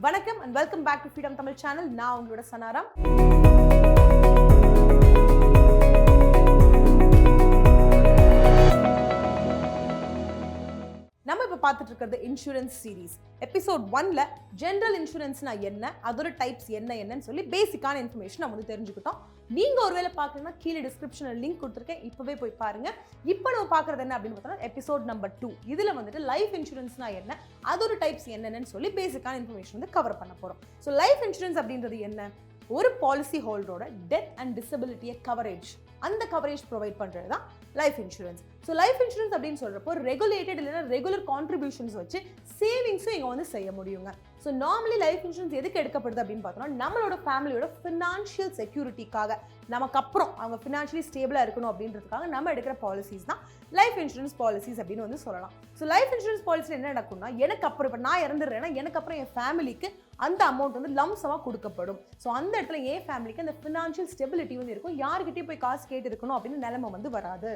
வணக்கம் and welcome back to Freedom Tamil channel. நான் உங்களோட சனாராம். நம்ம இப்ப பார்த்துட்டு இருக்கிறது இன்சூரன்ஸ் சீரீஸ். எபிசோட் 1ல ஜெனரல் இன்சூரன்ஸ்னா என்ன, அதோட டைப்ஸ் என்னன்னு சொல்லி பேசிக்கான இன்ஃபர்மேஷன் நம்ம வந்து தெரிஞ்சுக்கிட்டோம். நீங்க ஒருவேளை பார்க்கணும்னா கீழே டிஸ்கிரிப்ஷன்ல லிங்க் கொடுத்துருக்கேன், இப்பவே போய் பாருங்க. இப்போ நம்ம பார்க்கறது என்ன அப்படின்னு பார்த்தா எபிசோட் நம்பர் 2. இதுல வந்துட்டு லைஃப் இன்சூரன்ஸ்னா என்ன, அதோட டைப்ஸ் என்னன்னு சொல்லி பேசிக்கான இன்ஃபர்மேஷன் வந்து கவர் பண்ண போறோம். ஸோ லைஃப் இன்சூரன்ஸ் அப்படின்றது என்ன? ஒரு பாலிசி ஹோல்டரோட டெத் அண்ட் டிசபிலிட்டியை கவரேஜ், அந்த கவரேஜ் ப்ரொவைட் பண்றது தான் life insurance. So life insurance அப்படின்னு சொல்றப்போ ரெகுலேட்டட் இல்லைன்னா ரெகுலர் கான்ட்ரிபியூஷன்ஸ் வச்சு சேவிங்ஸும் இங்கே வந்து செய்ய முடியுங்க. ஸோ நார்மலி லைஃப் இன்சூரன்ஸ் எதுக்கு எடுக்கப்படுது அப்படின்னு பார்த்தோம்னா நம்மளோட ஃபேமிலியோட ஃபினான்ஷியல் செக்யூரிட்டிக்காக, நமக்கு அப்புறம் அவங்க ஃபினான்ஷியலி ஸ்டேபிளாக இருக்கணும் அப்படின்றதுக்காக நம்ம எடுக்கிற பாலிசிஸ் தான் லைஃப் இன்சூரன்ஸ் பாலிசிஸ் அப்படின்னு வந்து சொல்லலாம். ஸோ லைஃப் இன்சூரன்ஸ் பாலிசியில் என்ன நடக்கும்னா, எனக்கு அப்புறம் இப்போ நான் இறந்துடுறேன்னா எனக்கு அப்புறம் என் ஃபேமிலிக்கு அந்த அமௌண்ட் வந்து லம்சமாக கொடுக்கப்படும். ஸோ அந்த இடத்துல என் ஃபேமிலிக்கு அந்த ஃபினான்ஷியல் ஸ்டெபிலிட்டி வந்து இருக்கும், யாருக்கிட்டையும் போய் காசு கேட்டு இருக்கணும் அப்படின்னு நிலைமை வந்து வராது.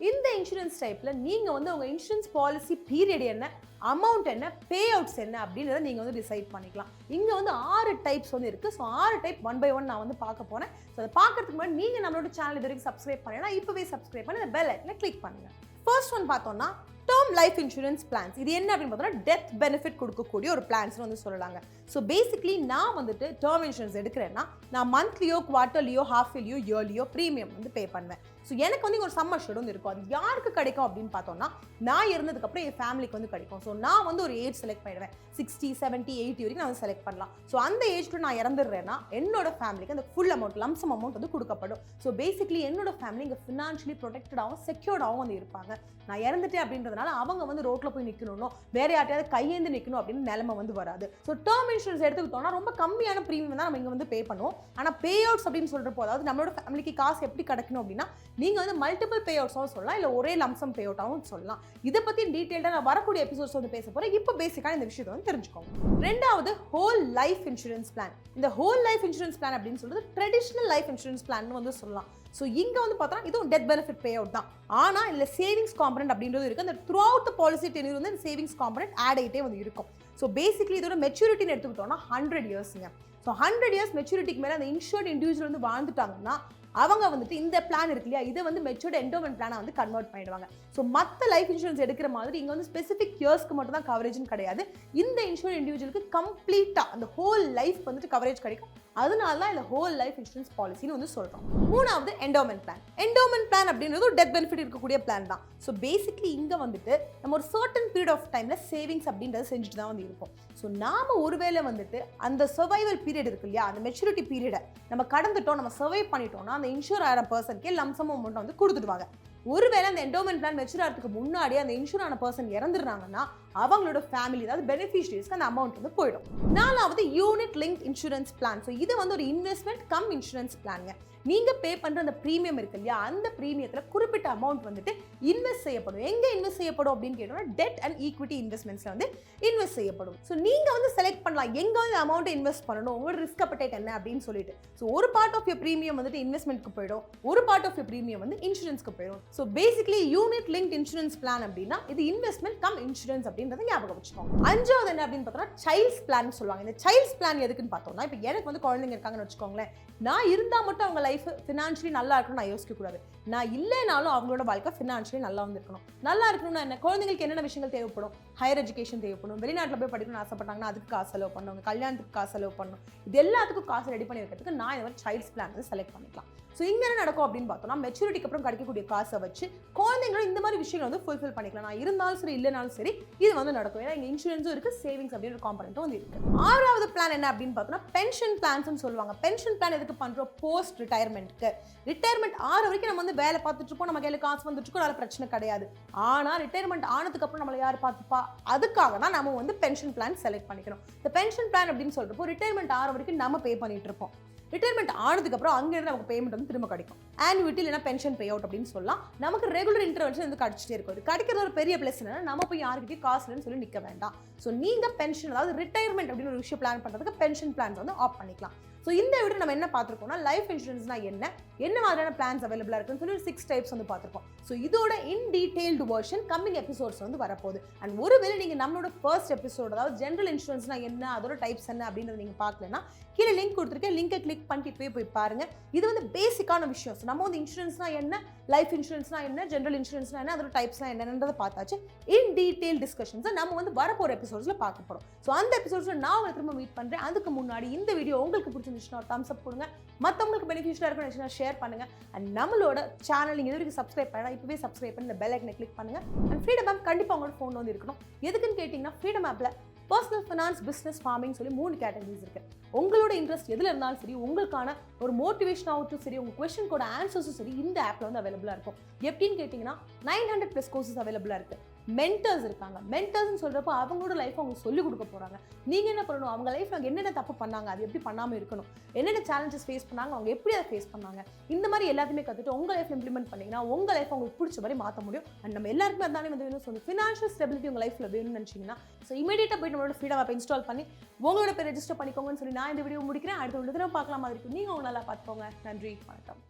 இந்த இன்சூரன்ஸ் டைப்ல நீங்க வந்து உங்க இன்சூரன்ஸ் பாலிசி பீரியட் என்ன, அமௌண்ட் என்ன, பே அவுட்ஸ் என்ன அப்படின்றத நீங்க வந்து டிசைட் பண்ணிக்கலாம். இங்க வந்து 6 டைப்ஸ் வந்து இருக்கு. ஸோ 6 டைப் 1 by 1 நான் வந்து பார்க்க போறேன். ஸோ அதை பார்க்கறதுக்கு முன்னாடி நீங்க நம்மளோட சேனல் இது வரைக்கும் சப்ஸ்கிரைப் பண்ணலைன்னா இப்பவே சப்ஸ்கிரைப் பண்ணி அந்த பெல் ஐக்கனை கிளிக் பண்ணுங்க. ஃபர்ஸ்ட் ஒன் பார்த்தோம்னா டேர்ம் லைஃப் இன்சூரன்ஸ் பிளான்ஸ். இது என்ன அப்படின்னு பார்த்தோம்னா டெத் பெனிஃபிட் கொடுக்கக்கூடிய ஒரு பிளான்ஸ் வந்து சொல்லலாங்க. ஸோ பேசிக்லி நான் வந்துட்டு டேர்ம் இன்சூரன்ஸ் எடுக்கிறேன்னா நான் மந்த்லியோ, குவார்ட்டர்லியோ, ஹாஃப் இயர்லியோ, இயர்லியோ ப்ரீமியம் வந்து பே பண்ணுவேன். ஸோ எனக்கு வந்து ஒரு சம்மர் ஷெட் வந்து இருக்கும். அது யாருக்கு கிடைக்கும் அப்படின்னு பார்த்தோம்னா நான் இருந்ததுக்கப்புறம் என் ஃபேமிலிக்கு வந்து கிடைக்கும். ஸோ நான் வந்து ஒரு ஏஜ் செலக்ட் பண்ணிடுவேன், 60, 70, 80 வரைக்கும் நான் வந்து செலக்ட் பண்ணலாம். ஸோ அந்த ஏஜ்ல நான் இறந்துடுறேன்னா என்னோட ஃபேமிலிக்கு அந்த ஃபுல் அமௌண்ட், லம்சம் அமௌண்ட் வந்து கொடுக்கப்படும். ஸோ பேசிக்லி என்னோட ஃபேமிலி இங்கே ஃபினான்ஷியலி ப்ரொடெக்டடாகவும் செக்யூர்டாகவும் வந்து இருப்பாங்க. நான் இறந்துட்டேன் அப்படின்றதுனால அவங்க வந்து ரோட்ல போய் நிற்கணும், வேற யார்ட்டையாவது கையேந்து நிற்கணும் அப்படின்னு நிலைமை வந்து வராது. ஸோ டேர்ம் இன்சூரன்ஸ் எடுத்துக்கிட்டோம்னா ரொம்ப கம்மியான ப்ரீமியம் தான் நம்ம இங்கே வந்து பே பண்ணுவோம். ஆனால் பே அவுட்ஸ் அப்படின்னு சொல்றப்போ, அதாவது நம்மளோட ஃபேமிலிக்கு காசு எப்படி கிடைக்கணும் அப்படின்னா நீங்க வந்து மல்டிபிள் பே அவுட்ஸாகவும் சொல்லலாம், இல்லை ஒரே லம்சம் பே அவுட்டாகவும் சொல்லலாம். இதை பற்றி டீட்டெயில்டாக நான் வரக்கூடிய எபிசோட்ஸ் வந்து பேச போறேன். இப்போ பேசிக்கான இந்த விஷயத்தை வந்து தெரிஞ்சுக்கோங்க. ரெண்டாவது ஹோல் லைஃப் இன்சூரன்ஸ் பிளான். இந்த ஹோல் லைஃப் இன்சூரன்ஸ் பிளான் அப்படின்னு சொல்றது ட்ரெடிஷனல் லைஃப் இன்சூரன்ஸ் பிளான் வந்து சொல்லலாம். ஸோ இங்கே வந்து பார்த்தோம்னா இதுவும் டெத் பெனிஃபிட் பே அவுட் தான். ஆனால் இதில் சேவிங்ஸ் காம்பனன்ட் அப்படின்றது இருக்குது. அந்த through out the policy tenure வந்து சேவிங்ஸ் காம்பனன்ட் ஆட் ஆகிட்டே வந்து இருக்கும். ஸோ பேசிக்லி இதோட மெச்சூரிட்டின்னு எடுத்துக்கிட்டோம்னா 100 இயர்ஸுங்க. ஸோ 100 இயர்ஸ் மெச்சூரிட்டிக்கு மேலே அந்த இன்சூர்ட் இண்டிவிஜுவல் வந்து வாழ்ந்துட்டாங்கன்னா அவங்க வந்துட்டு இந்த பிளான் இருக்கு இல்லையா, இதை வந்து மெச்சூர்ட் என்டோமெண்ட் பிளானை வந்து கன்வெர்ட் பண்ணிடுவாங்க. ஸோ மற்ற லைஃப் இன்சூரன்ஸ் எடுக்கிற மாதிரி இங்கே வந்து ஸ்பெசிஃபிக் இயர்ஸ்க்கு மட்டும் தான் கவரேஜ்னு கிடையாது. இந்த இன்சூரன்ஸ் இண்டிவிஜுவலுக்கு கம்ப்ளீட்டாக அந்த ஹோல் லைஃப் வந்துட்டு கவரேஜ் கிடைக்கும். அதனால தான் இந்த ஹோல் லைஃப் இன்சூரன்ஸ் பாலிசின்னு வந்து சொல்கிறோம். மூணாவது என்டோமெண்ட் பிளான். என்டோமெண்ட் பிளான் அப்படின்றது ஒரு டெத் பெனிஃபிட் இருக்கக்கூடிய பிளான் தான். ஸோ பேசிக்லி இங்கே வந்துட்டு நம்ம ஒரு சர்டன் பீரியட் ஆஃப் டைமில் சேவிங்ஸ் அப்படின்றத செஞ்சுட்டு தான் வந்து இருப்போம். ஸோ நாம ஒருவேளை வந்துட்டு அந்த சர்வைவல் பீரியட் இருக்கு இல்லையா, அந்த மெச்சூரிட்டி பீரியடை நம்ம கடந்துட்டோம், நம்ம சர்வை பண்ணிட்டோம்னா அந்த இன்சூர் ஆகிற பர்சனுக்கே லம்சம் அமௌண்ட் வந்து கொடுத்துடுவாங்க. ஒருவேளை அந்த என்டோமெண்ட் பிளான் மெச்சூர் ஆகிறதுக்கு முன்னாடியே அந்த இன்சூர் ஆன பர்சன் இறந்துடுறாங்கன்னா அவங்களோட ஃபேமிலி, அதாவது பெனிஃபிஷரிஸ்க்கு அந்த அமௌண்ட் வந்து போயிடும். நாலாவது unit link insurance plan. So இது வந்து ஒரு இன்வெஸ்ட்மெண்ட் கம் இன்சூரன்ஸ் பிளான்ங்க. நீங்க பே பண்ற அந்த ப்ரீமியம் இருக்கு இல்லையா, அந்த ப்ரீமியத்துல குறிப்பிட்ட அமௌண்ட் வந்துட்டு இன்வெஸ்ட் செய்யப்படும். எங்க இன்வெஸ்ட் செய்யப்படும் அப்படின்னு கேட்டோம்னா டெட் அண்ட் ஈக்விட்டி இன்வெஸ்ட்மெண்ட்ஸ்ல வந்து இன்வெஸ்ட் செய்யப்படும். ஸோ நீங்க வந்து செலக்ட் பண்ணலாம் எங்க வந்து அமௌண்ட் இன்வெஸ்ட் பண்ணணும், உங்களோட ரிஸ்க் அப்படைட் என்ன அப்படின்னு சொல்லிட்டு. ஸோ ஒரு பார்ட் ஆஃப் யோர் ப்ரீமியம் வந்துட்டு இன்வெஸ்ட்மெண்ட்க்கு போயிடும், ஒரு பார்ட் ஆஃப் யோர் ப்ரீமியம் வந்து இன்சூரன்ஸ்க்கு போயிடும். So basically unit link insurance plan அப்படின்னா இது இன்வெஸ்ட்மெண்ட் கம் இன்சூரன்ஸ் அப்படின்றத ஞாபகம் வச்சுக்கோங்க. அஞ்சாவது என்ன அப்படின்னு பார்த்தோம்னா சைல்ட்ஸ் பிளான் சொல்லுவாங்க. இந்த சைல்ட்ஸ் பிளான் எதுக்குன்னு பார்த்தோம்னா, இப்போ எனக்கு வந்து குழந்தைங்க இருக்காங்கன்னு வச்சுக்கோங்களேன், நான் இருந்தா மட்டும் அவங்க லைஃப் ஃபினான்ஷியலி நல்லா இருக்கணும் நான் யோசிக்க கூடாது. நான் இல்லைனாலும் அவங்களோட வாழ்க்கை ஃபினான்ஷியலி நல்லா வந்து இருக்கணும். நல்லா இருக்கணும்னா என்ன, குழந்தைங்களுக்கு என்னென்ன விஷயங்கள் தேவைப்படும், ஹையர் எஜுகேஷன் தேவைப்படும், வெளிநாட்டில் போய் படிக்கணும்னு ஆசைப்பட்டாங்கன்னா அதுக்கு காசு செலவு பண்ணணும், கல்யாணத்துக்கு காசு செலவு பண்ணணும், இது எல்லாத்துக்கும் காசு ரெடி பண்ணி வைக்கிறதுக்கு நான் இந்த மாதிரி சைல்ட்ஸ் பிளான் வந்து செலக்ட் பண்ணிக்கலாம். ஸோ இங்கே என்ன நடக்கும் அப்படின்னு பார்த்தோம்னா மெச்சூரிட்டிக்கு அப்புறம் கிடைக்கக்கூடிய காசை வச்சு குழந்தைங்களும் இந்த மாதிரி விஷயங்கள் வந்து ஃபுல்ஃபில் பண்ணிக்கலாம். நான் இருந்தாலும் சரி இல்லைனாலும் சரி இது வந்து நடக்கும். ஏன்னா இங்கே இன்சூரன்ஸும் இருக்குது, சேவிங்ஸ் அப்படின்ற காம்பனண்ட்டும் வந்து இருக்குது. ஆறாவது பிளான் என்ன அப்படின்னு பார்த்தோம்னா பென்ஷன் பிளான்ஸ்னு சொல்லுவாங்க. பென்ஷன் பிளான் எதுக்கு பண்ணுறோம், போஸ்ட் ரிட்டையர்மெண்ட்க்கு. ரிட்டையர்மெண்ட் ஆற வரைக்கும் நம்ம வந்து வேலை பார்த்துட்டு இருப்போம், நம்ம கையில் காசு வந்துட்டு இருக்கோம், அதனால பிரச்சனை கிடையாது. ஆனால் ரிட்டையர்மெண்ட் ஆனதுக்கு அப்புறம் நம்மளை யார் பார்த்துப்பா, அதுக்காக தான் நம்ம வந்து பென்ஷன் பிளான் செலக்ட் பண்ணிக்கணும். இந்த பென்ஷன் பிளான் அப்படின்னு சொல்றப்போ ரிட்டையர்மெண்ட் ஆற வரைக்கும் நம்ம பே பண்ணிட்டு இருப்போம். ரிட்டையர்மெண்ட் ஆனதுக்கு அப்புறம் அங்கிருந்து நமக்கு பேமெண்ட் வந்து திரும்ப கிடைக்கும். ஆனுவிட்டி இல்லைனா பென்ஷன் பே அவுட் அப்படின்னு சொல்லலாம். நமக்கு ரெகுலர் இன்டர்வென்ஷன் வந்து கிடைச்சிட்டே இருக்கும். இது கிடைக்கிறது ஒரு பெரிய பிளஸ் என்னன்னா நம்ம போய் யாருக்கிட்டையும் காசு இல்லைன்னு சொல்லி நிற்க வேண்டாம். ஸோ நீங்க பென்ஷன், அதாவது ரிட்டையர்மெண்ட் அப்படின்னு ஒரு விஷயம் பிளான் பண்றதுக்கு பென்ஷன் பிளான் வந்து ஆஃப் பண்ணிக்கலாம். ஸோ இந்த வீடியோ நம்ம என்ன பார்த்துருக்கோம்னா லைஃப் இன்சூரன்ஸ்னா என்ன மாதிரியான பிளான்ஸ் அவைலபிளாக இருக்குன்னு சொல்லி ஒரு 6 டைப்ஸ் வந்து பார்த்துருக்கோம். ஸோ இதோட இன் டீடைல்டு வெர்ஷன் கம்மிங் எபிசோட்ஸ் வந்து வரப்போகுது. அண்ட் ஒருவேளை நீங்கள் நம்மளோட ஃபர்ஸ்ட் எபிசோட், அதாவது ஜென்ரல் இன்சூரன்ஸ்னா என்ன, அதோட டைப்ஸ் என்ன அப்படின்றத நீங்கள் பார்க்கலன்னா கீழே லிங்க் கொடுத்துருக்கேன், லிங்கை கிளிக் பண்ணிட்டு போய் பாருங்க. இது வந்து பேசிக்கான விஷயம். ஸோ நம்ம வந்து இன்சூரன்ஸ்னா என்ன, லைஃப் இன்சூரன்ஸ்னா என்ன, ஜென்ரல் இன்சூரன்ஸ்னா என்ன, அதோட டைப்ஸ்னா என்னன்றதை பார்த்தாச்சு. இன் டீடைல் டிஸ்கஷன்ஸை நம்ம வந்து வரப்போகிற எபிசோட்ஸில் பார்க்க போகிறோம். ஸோ அந்த எபிசோட்ஸில் நான் உங்களை திரும்ப மீட் பண்ணுறேன். அதுக்கு முன்னாடி இந்த வீடியோ உங்களுக்கு பிடிச்சிருந்துச்சுன்னா ஒரு தம்ஸ் அப் கொடுங்க, மற்றவங்களுக்கு பெனிஃபிஷியலாக இருக்குன்னு ஷேர் பண்ணுங்க. அண்ட் நம்மளோட சேனல் நீங்கள் இது வரைக்கும் சப்ஸ்கிரைப் பண்ணலாம், இப்போவே சப்ஸ்கிரைப் பண்ணி இந்த பெல் ஐக்கனை கிளிக் பண்ணுங்க. அண்ட் ஃப்ரீடம் ஆப் கண்டிப்பாக உங்களோட ஃபோன் வந்து இருக்கணும். எதுக்குன்னு கேட்டிங்கன்னா ஃப்ரீடம் ஆப்பில் பர்சனல் ஃபினான்ஸ், பிஸ்னஸ், ஃபார்மிங் சொல்லி 3 கேட்டகரிஸ் இருக்குது. உங்களோட இன்ட்ரெஸ்ட் எதில் இருந்தாலும் சரி, உங்களுக்கான ஒரு மோட்டிவேஷன் ஆகட்டும் சரி, உங்கள் கொஸ்டின்கோட ஆன்சர்ஸும் சரி இந்த ஆப்பில் வந்து அவைலபிளாக இருக்கும். எப்படின்னு கேட்டிங்கன்னா 900+ கோர்சஸ் அவைலபிளாக இருக்குது. மென்டர்ஸ் இருக்காங்க. மென்டர்ஸ்னு சொல்கிறப்போ அவங்களோட லைஃப் அவங்க சொல்லிக் கொடுக்க போகிறாங்க. நீங்கள் என்ன பண்ணணும், அவங்க லைஃப்பில் அவங்க என்னென்ன தப்பு பண்ணாங்க, அது எப்படி பண்ணாமல் இருக்கணும், என்னென்ன சேலஞ்சஸ் ஃபேஸ் பண்ணாங்க, அவங்க எப்படி அதை ஃபேஸ் பண்ணாங்க, இந்த மாதிரி எல்லாத்தையுமே கற்றுட்டு உங்கள் லைஃப் இம்ப்ளிமெண்ட் பண்ணிங்கன்னா உங்கள் லைஃப் உங்களுக்கு பிடிச்ச மாதிரி மாற்ற முடியும். அண்ட் நம்ம எல்லாருக்குமே இருந்தாலே வந்து வேணும். ஸோ ஃபினான்ஷியல் ஸ்டெபிலிட்டி உங்கள் லைஃப்பில் வேணும்னு நினச்சிங்கன்னா ஸோ இமீடியட்டாக போய்ட்டு நம்மளோட ஃப்ரீடம் ஆப் இன்ஸ்டால் பண்ணி உங்களோட பேர் ரெஜிஸ்டர் பண்ணிக்கோங்கன்னு சொல்லி நான் இந்த வீடியோ முடிக்கிறேன். அடுத்த வீடியோ பார்க்கலாம் மாதிரி இருக்கும். நீங்கள் உங்க நல்லா பார்த்துக்கோங்க. நன்றி, வணக்கம்.